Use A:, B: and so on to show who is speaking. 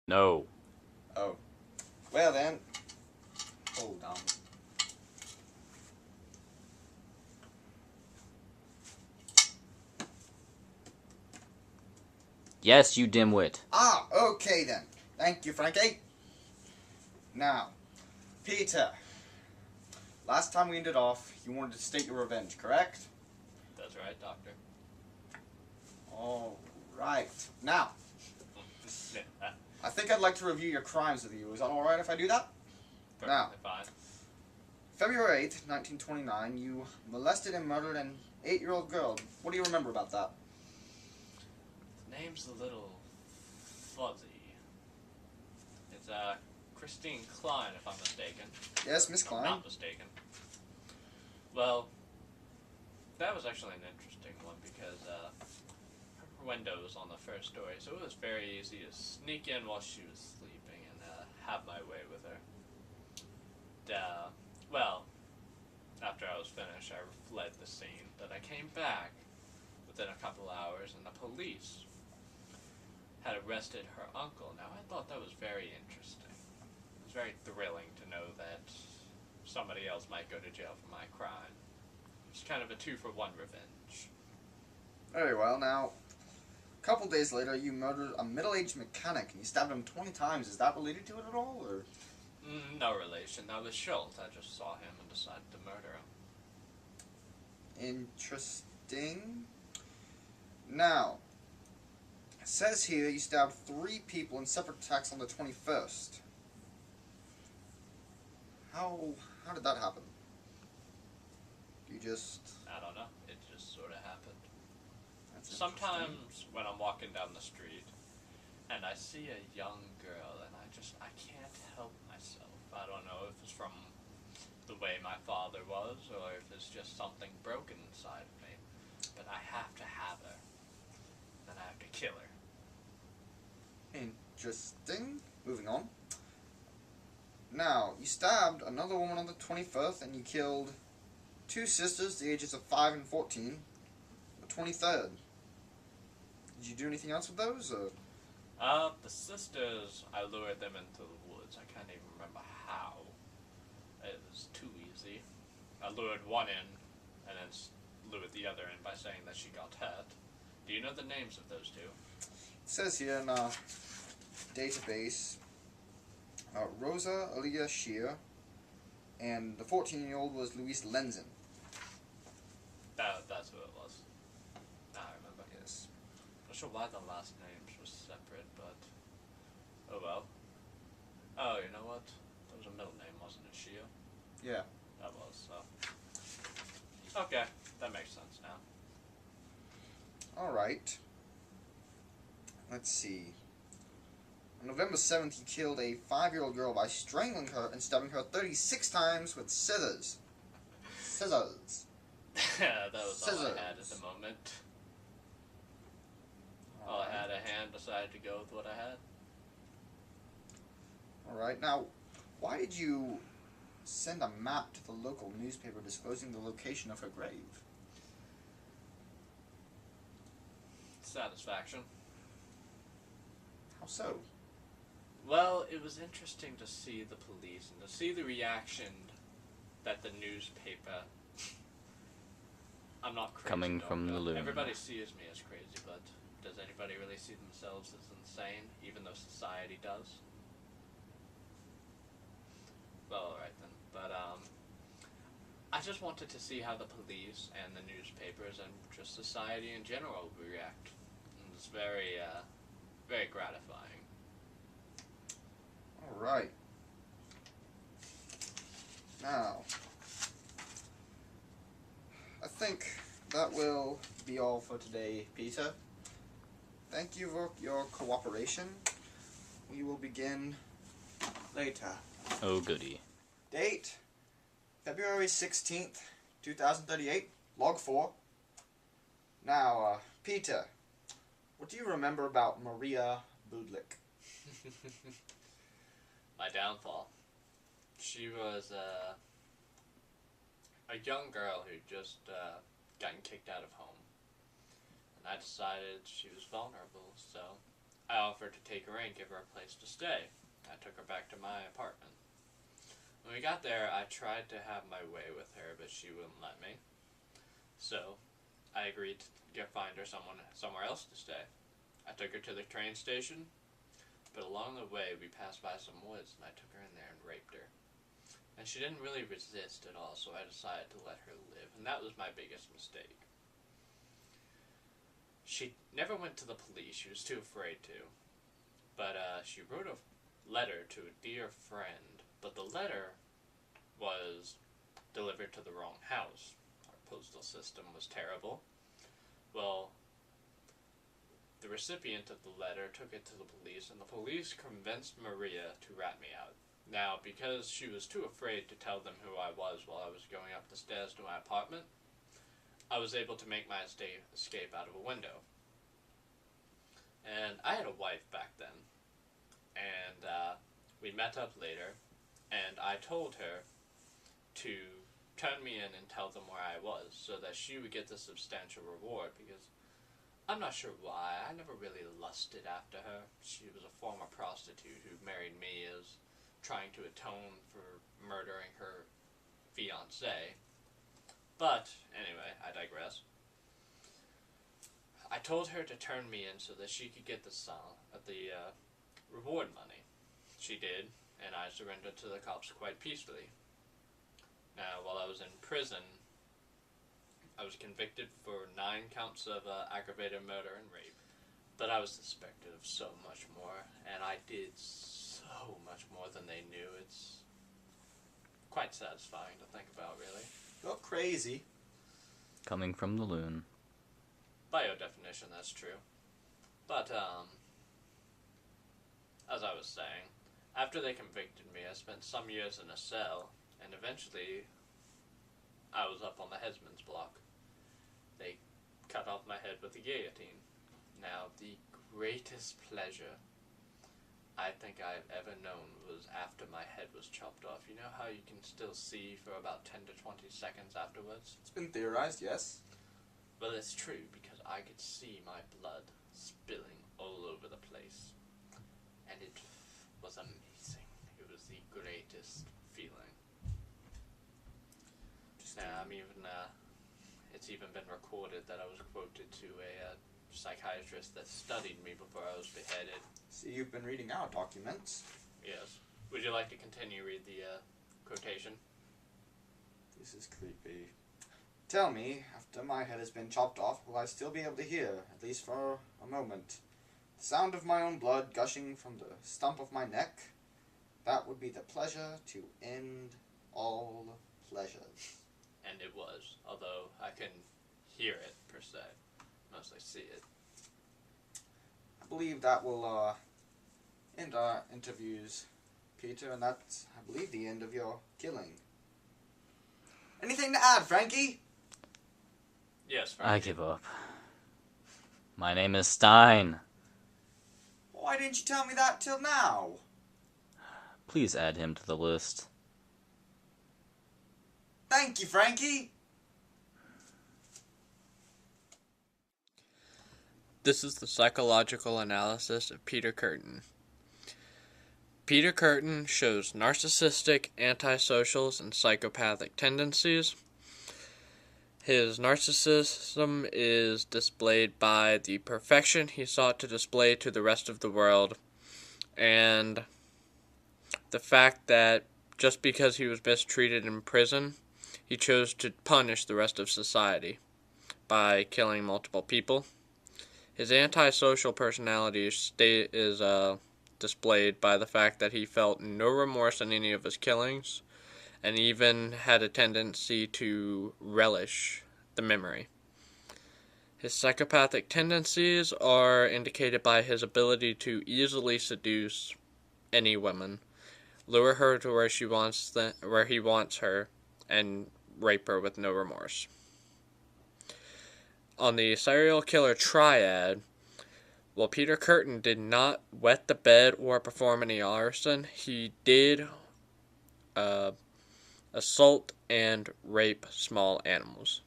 A: No.
B: Oh. Well then. Hold on.
A: Yes, you dimwit.
B: Ah, okay then. Thank you, Frankie. Now, Peter. Last time we ended off, you wanted to state your revenge, correct?
C: That's right, Doctor.
B: Alright. Now, I think I'd like to review your crimes with you. Is that alright if I do that?
C: Perfectly
B: Now,
C: fine.
B: February 8th, 1929, you molested and murdered an 8-year-old girl. What do you remember about that?
C: The name's a little fuzzy. It's Christine Klein, if I'm mistaken.
B: Yes, Miss Klein.
C: Not mistaken. Well, that was actually an interesting one because her window was on the first story, so it was very easy to sneak in while she was sleeping and have my way with her. Well, after I was finished, I fled the scene, but I came back within a couple hours, and the police had arrested her uncle. Now, I thought that was very interesting. It was very thrilling to know that somebody else might go to jail for my crime. It's kind of a 2-for-1 revenge.
B: Very well. Now, a couple days later, you murdered a middle-aged mechanic and you stabbed him 20 times. Is that related to it at all, or?
C: No relation. That was Schultz. I just saw him and decided to murder him.
B: Interesting. Now, it says here you stabbed 3 people in separate attacks on the 21st. How did that happen? You just...
C: I don't know. It just sort of happened.
B: That's
C: Sometimes when I'm walking down the street and I see a young girl and I can't help myself. I don't know if it's from the way my father was or if it's just something broken inside of me. But I have to have her. Then I have to kill her.
B: Interesting. Moving on. Now, you stabbed another woman on the 21st and you killed 2 sisters, the ages of 5 and 14, the 23rd. Did you do anything else with those, or?
C: The sisters, I lured them into the woods. I can't even remember how. It was too easy. I lured one in, and then lured the other in by saying that she got hurt. Do you know the names of those 2?
B: It says here in our database, Rosa Aaliyah Shear, and the 14-year-old was Louise Lenzen.
C: That's who it was. Now I remember.
B: Yes.
C: Not sure why the last names were separate, but oh well. Oh, you know what? That was a middle name, wasn't it? Shia?
B: Yeah.
C: That was, so. Okay, that makes sense now.
B: Alright. Let's see. On November 7th, you killed a 5-year-old girl by strangling her and stabbing her 36 times with scissors. Scissors.
C: That was all I had at
B: Scissors.
C: the moment. All I had at hand, decided to go with what I had.
B: Alright, now, why did you send a map to the local newspaper disclosing the location of her grave?
C: Satisfaction.
B: How so?
C: Well, it was interesting to see the police and to see the reaction that the newspaper. I'm not crazy.
A: Coming from the loom.
C: Everybody sees me as crazy, but does anybody really see themselves as insane, even though society does? Well, alright then. But, I just wanted to see how the police and the newspapers and just society in general would react. It was very, very gratifying.
B: Alright. Now, I think that will be all for today, Peter. Thank you for your cooperation. We will begin later.
A: Oh, goody.
B: Date, February 16th, 2038, log 4. Now, Peter, what do you remember about Maria Budlik?
C: My downfall. She was a young girl who just gotten kicked out of home. And I decided she was vulnerable, so I offered to take her in and give her a place to stay. I took her back to my apartment. When we got there, I tried to have my way with her, but she wouldn't let me. So, I agreed to find her somewhere else to stay. I took her to the train station, but along the way we passed by some woods, and I took her in there and raped her. And she didn't really resist at all, so I decided to let her live, and that was my biggest mistake. She never went to the police, she was too afraid to. But she wrote a letter to a dear friend, but the letter was delivered to the wrong house. Our postal system was terrible. Well, the recipient of the letter took it to the police, and the police convinced Maria to rat me out. Now, because she was too afraid to tell them who I was while I was going up the stairs to my apartment, I was able to make my escape out of a window. And I had a wife back then, and we met up later, and I told her to turn me in and tell them where I was, so that she would get the substantial reward, because I'm not sure why, I never really lusted after her. She was a former prostitute who married me as trying to atone for murdering her fiancé. But, anyway, I digress. I told her to turn me in so that she could get the reward money. She did, and I surrendered to the cops quite peacefully. Now, while I was in prison, I was convicted for 9 counts of aggravated murder and rape. But I was suspected of so much more, and I did so much more than they knew. It's quite satisfying to think about, really.
B: You're crazy.
A: Coming from the loon.
C: By your definition, that's true. But, as I was saying, after they convicted me, I spent some years in a cell, and eventually I was up on the headsman's block. They cut off my head with a guillotine. Now, the greatest pleasure I think I've ever known was after my head was chopped off. You know how you can still see for about 10 to 20 seconds afterwards?
B: It's been theorized, yes.
C: Well, it's true, because I could see my blood spilling all over the place. And it was amazing. It was the greatest feeling. Now, it's even been recorded that I was quoted to a psychiatrist that studied me before I was beheaded.
B: See, you've been reading our documents.
C: Yes. Would you like to continue read the quotation?
B: This is creepy. Tell me, after my head has been chopped off, will I still be able to hear, at least for a moment, the sound of my own blood gushing from the stump of my neck? That would be the pleasure to end all pleasures.
C: And it was, although I couldn't hear it, per se. Mostly see it.
B: I believe that will end our interviews, Peter, and that's, I believe, the end of your killing. Anything to add, Frankie?
C: Yes, Frankie.
A: I give up. My name is Stein.
B: Why didn't you tell me that till now?
A: Please add him to the list.
B: Thank you, Frankie.
C: This is the psychological analysis of Peter Kurten. Peter Kurten shows narcissistic, antisocials, and psychopathic tendencies. His narcissism is displayed by the perfection he sought to display to the rest of the world, and the fact that just because he was mistreated in prison, he chose to punish the rest of society by killing multiple people. His antisocial personality is displayed by the fact that he felt no remorse in any of his killings, and even had a tendency to relish the memory. His psychopathic tendencies are indicated by his ability to easily seduce any woman, lure her to where he wants her, and rape her with no remorse. On the serial killer triad, while Peter Kurten did not wet the bed or perform any arson, he did assault and rape small animals.